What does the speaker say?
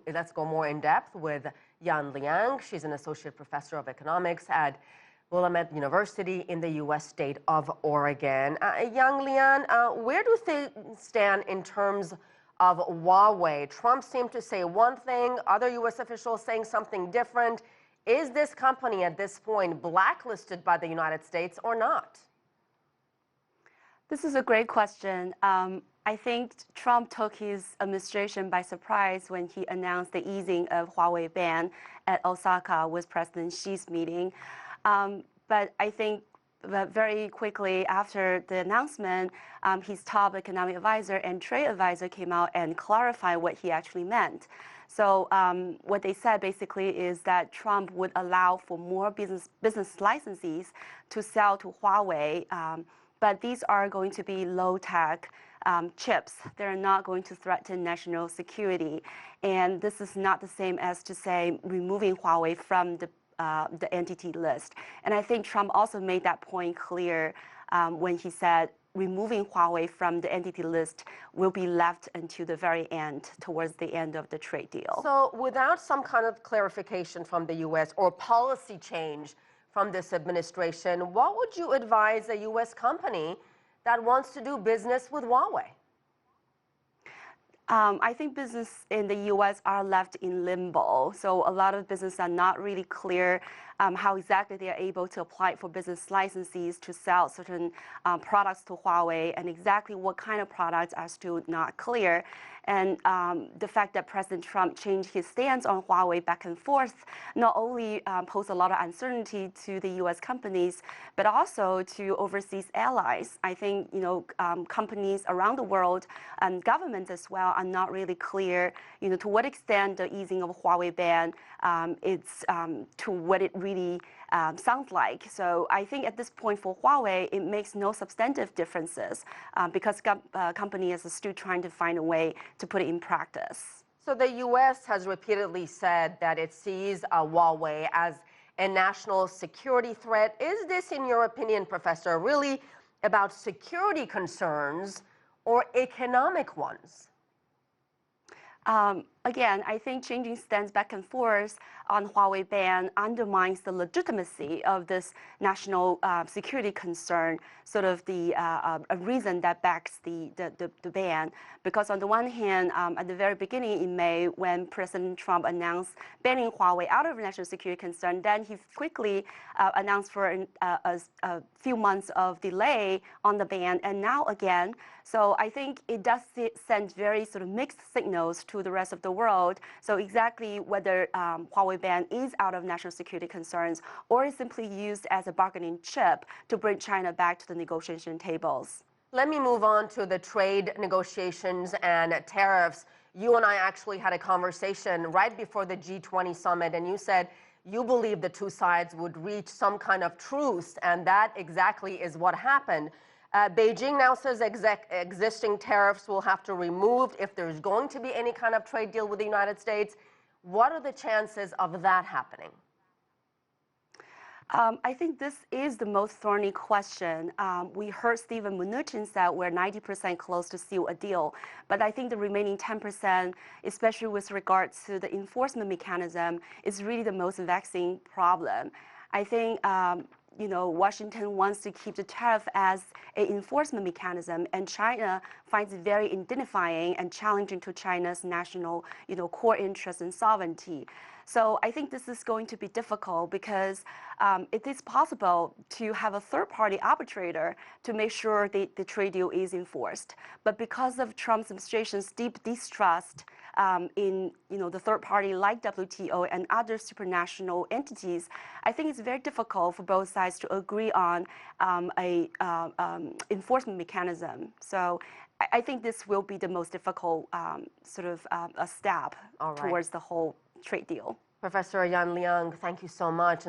Let's go more in depth with Yan Liang. She's an associate professor of economics at Willamette University in the U.S. state of Oregon. Yan Liang, where do things stand in terms of Huawei? Trump seemed to say one thing, other U.S. officials saying something different. Is this company at this point blacklisted by the United States or not? This is a great question. I think Trump took his administration by surprise when he announced the easing of Huawei ban at Osaka with President Xi's meeting. But I think very quickly after the announcement, his top economic advisor and trade advisor came out and clarified what he actually meant. So what they said basically is that Trump would allow for more business licensees to sell to Huawei, but these are going to be low-tech chips. They're not going to threaten national security. And this is not the same as to say removing Huawei from the entity list. And I think Trump also made that point clear when he said removing Huawei from the entity list will be left until the very end, towards the end of the trade deal. So without some kind of clarification from the U.S. or policy change from this administration, what would you advise a U.S. company that wants to do business with Huawei? I think business in the U.S. are left in limbo. So a lot of businesses are not really clear how exactly they are able to apply for business licensees to sell certain products to Huawei, and exactly what kind of products are still not clear. And the fact that President Trump changed his stance on Huawei back and forth not only posed a lot of uncertainty to the U.S. companies, but also to overseas allies. I think companies around the world and governments as well are not really clear, to what extent the easing of Huawei ban it's to what it really sounds like. So I think at this point for Huawei, it makes no substantive differences because companies are still trying to find a way to put it in practice. So the U.S. has repeatedly said that it sees Huawei as a national security threat. Is this, in your opinion, Professor, really about security concerns or economic ones? Again, I think changing stance back and forth on Huawei ban undermines the legitimacy of this national security concern, sort of a reason that backs the ban. Because on the one hand, at the very beginning in May, when President Trump announced banning Huawei out of national security concern, then he quickly announced for a few months of delay on the ban, and now again. So I think it does send very sort of mixed signals to the rest of the world. So exactly whether Huawei ban is out of national security concerns or is simply used as a bargaining chip to bring China back to the negotiation tables. Let me move on to the trade negotiations and tariffs. You and I actually had a conversation right before the G20 summit, and you said you believe the two sides would reach some kind of truce, and that exactly is what happened. Beijing now says existing tariffs will have to be removed if there's going to be any kind of trade deal with the United States. What are the chances of that happening? I think this is the most thorny question. We heard Steven Mnuchin say we're 90% close to seal a deal, but I think the remaining 10%, especially with regards to the enforcement mechanism, is really the most vexing problem. I think Washington wants to keep the tariff as an enforcement mechanism, and China finds it very identifying and challenging to China's national, core interests and sovereignty. So I think this is going to be difficult because it is possible to have a third-party arbitrator to make sure the trade deal is enforced. But because of Trump's administration's deep distrust in the third party like WTO and other supranational entities, I think it's very difficult for both sides to agree on a enforcement mechanism. So I think this will be the most difficult a step towards the whole trade deal. Professor Yan Liang, thank you so much.